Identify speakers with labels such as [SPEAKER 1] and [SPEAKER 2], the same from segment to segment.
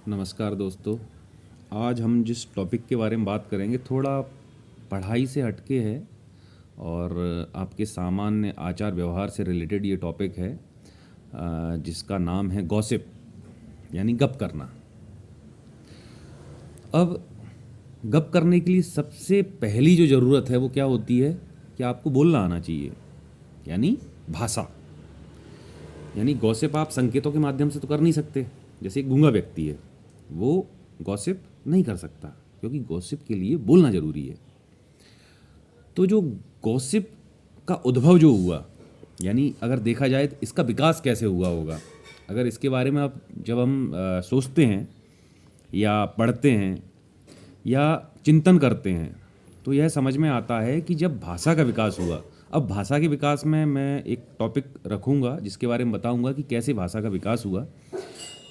[SPEAKER 1] नमस्कार दोस्तों। आज हम जिस टॉपिक के बारे में बात करेंगे थोड़ा पढ़ाई से हटके है और आपके सामान्य आचार व्यवहार से रिलेटेड ये टॉपिक है, जिसका नाम है गॉसिप यानी गप करना। अब गप करने के लिए सबसे पहली जो ज़रूरत है वो क्या होती है कि आपको बोलना आना चाहिए, यानी भाषा। यानी गॉसिप आप संकेतों के माध्यम से तो कर नहीं सकते। जैसे एक गूंगा व्यक्ति है, वो गॉसिप नहीं कर सकता क्योंकि गॉसिप के लिए बोलना ज़रूरी है। तो जो गॉसिप का उद्भव जो हुआ, यानी अगर देखा जाए तो इसका विकास कैसे हुआ होगा, अगर इसके बारे में आप जब हम सोचते हैं या पढ़ते हैं या चिंतन करते हैं तो यह समझ में आता है कि जब भाषा का विकास हुआ। अब भाषा के विकास में मैं एक टॉपिक रखूंगा जिसके बारे में बताऊंगा कि कैसे भाषा का विकास हुआ।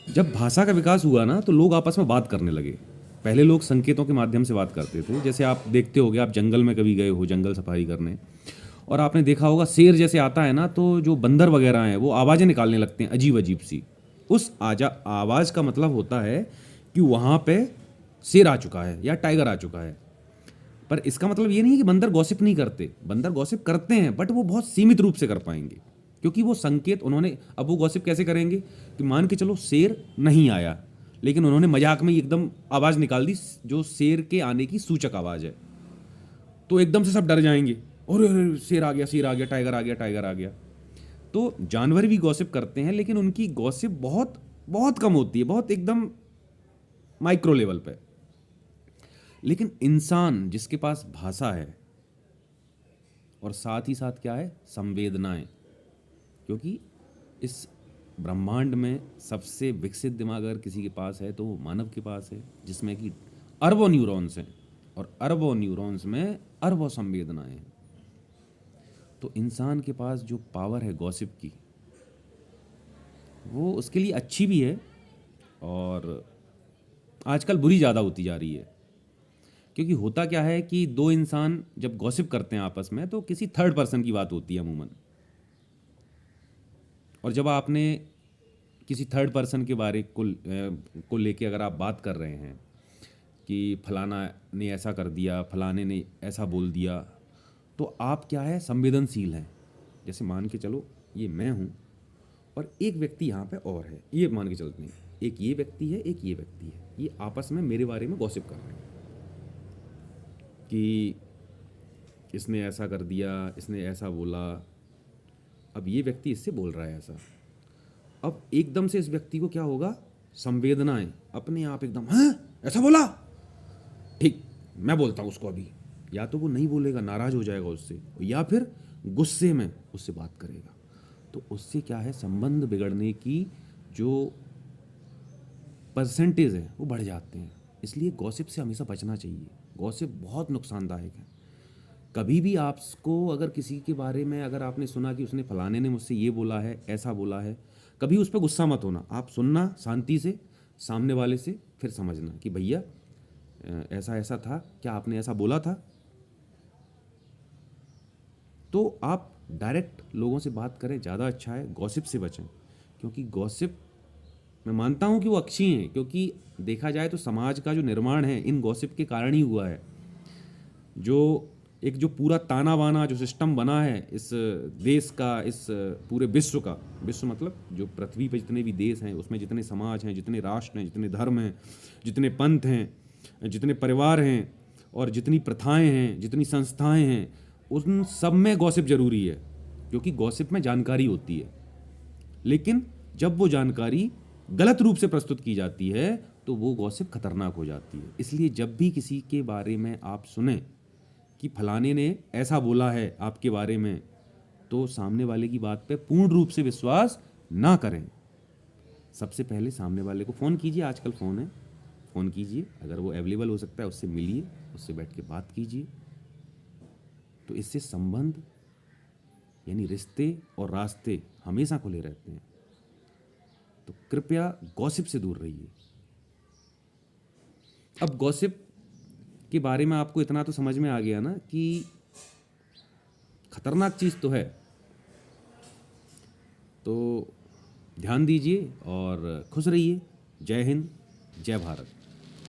[SPEAKER 1] जब भाषा का विकास हुआ ना तो लोग आपस में बात करने लगे। पहले लोग संकेतों के माध्यम से बात करते थे। जैसे आप देखते होगे, आप जंगल में कभी गए हो जंगल सफारी करने, और आपने देखा होगा शेर जैसे आता है ना तो जो बंदर वगैरह हैं वो आवाज़ें निकालने लगते हैं अजीब अजीब सी। उस आवाज़ का मतलब होता है कि वहाँ पे शेर आ चुका है या टाइगर आ चुका है। पर इसका मतलब ये नहीं है कि बंदर गॉसिप नहीं करते। बंदर गॉसिप करते हैं बट वो बहुत सीमित रूप से कर पाएंगे क्योंकि वो संकेत उन्होंने, अब वो गॉसिप कैसे करेंगे कि मान के चलो शेर नहीं आया लेकिन उन्होंने मजाक में ही एकदम आवाज़ निकाल दी जो शेर के आने की सूचक आवाज़ है, तो एकदम से सब डर जाएंगे, और शेर आ गया, शेर आ गया, टाइगर आ गया, टाइगर आ गया। तो जानवर भी गॉसिप करते हैं लेकिन उनकी गॉसिप बहुत बहुत कम होती है, बहुत एकदम माइक्रो लेवल पे। लेकिन इंसान जिसके पास भाषा है और साथ ही साथ क्या है, संवेदनाएं, क्योंकि इस ब्रह्मांड में सबसे विकसित दिमाग अगर किसी के पास है तो वो मानव के पास है, जिसमें कि अरबों न्यूरॉन्स हैं और अरबों न्यूरॉन्स में अरबों संवेदनाएं हैं। तो इंसान के पास जो पावर है गॉसिप की, वो उसके लिए अच्छी भी है और आजकल बुरी ज़्यादा होती जा रही है। क्योंकि होता क्या है कि दो इंसान जब गॉसिप करते हैं आपस में तो किसी थर्ड पर्सन की बात होती है अमूमन। और जब आपने किसी थर्ड पर्सन के बारे को लेके अगर आप बात कर रहे हैं कि फलाना ने ऐसा कर दिया, फलाने ने ऐसा बोल दिया, तो आप क्या है, संवेदनशील हैं। जैसे मान के चलो ये मैं हूँ और एक व्यक्ति यहाँ पे और है, ये मान के चलते हैं एक ये व्यक्ति है, एक ये व्यक्ति है, ये आपस में मेरे बारे में गॉसिप कर रहे हैं कि इसने ऐसा कर दिया, इसने ऐसा बोला। अब ये व्यक्ति इससे बोल रहा है ऐसा। अब एकदम से इस व्यक्ति को क्या होगा, संवेदनाएं अपने आप एकदम, हाँ ऐसा बोला, ठीक मैं बोलता हूँ उसको अभी। या तो वो नहीं बोलेगा, नाराज हो जाएगा उससे, या फिर गुस्से में उससे बात करेगा। तो उससे क्या है, संबंध बिगड़ने की जो परसेंटेज है वो बढ़ जाते हैं। इसलिए गॉसिप से हमेशा बचना चाहिए। गॉसिप बहुत नुकसानदायक है। कभी भी आपको अगर किसी के बारे में अगर आपने सुना कि उसने फलाने ने मुझसे ये बोला है, ऐसा बोला है, कभी उस पर गुस्सा मत होना। आप सुनना शांति से सामने वाले से, फिर समझना कि भैया ऐसा ऐसा था, क्या आपने ऐसा बोला था। तो आप डायरेक्ट लोगों से बात करें, ज़्यादा अच्छा है। गॉसिप से बचें क्योंकि गॉसिप, मैं मानता हूँ कि वो अच्छी हैं क्योंकि देखा जाए तो समाज का जो निर्माण है इन गॉसिप के कारण ही हुआ है। जो एक जो पूरा ताना बाना जो सिस्टम बना है इस देश का, इस पूरे विश्व का, विश्व मतलब जो पृथ्वी पर जितने भी देश हैं उसमें जितने समाज हैं, जितने राष्ट्र हैं, जितने धर्म हैं, जितने पंथ हैं, जितने परिवार हैं और जितनी प्रथाएं हैं, जितनी संस्थाएं हैं, उन सब में गॉसिप जरूरी है क्योंकि गॉसिप में जानकारी होती है। लेकिन जब वो जानकारी गलत रूप से प्रस्तुत की जाती है तो वो गॉसिप खतरनाक हो जाती है। इसलिए जब भी किसी के बारे में आप सुने कि फलाने ने ऐसा बोला है आपके बारे में, तो सामने वाले की बात पे पूर्ण रूप से विश्वास ना करें। सबसे पहले सामने वाले को फ़ोन कीजिए, आजकल फ़ोन है, फ़ोन कीजिए, अगर वो अवेलेबल हो सकता है उससे मिलिए, उससे बैठ के बात कीजिए। तो इससे संबंध यानी रिश्ते और रास्ते हमेशा खुले रहते हैं। तो कृपया गॉसिप से दूर रहिए। अब गॉसिप के बारे में आपको इतना तो समझ में आ गया ना कि खतरनाक चीज़ तो है। तो ध्यान दीजिए और खुश रहिए। जय हिंद, जय भारत।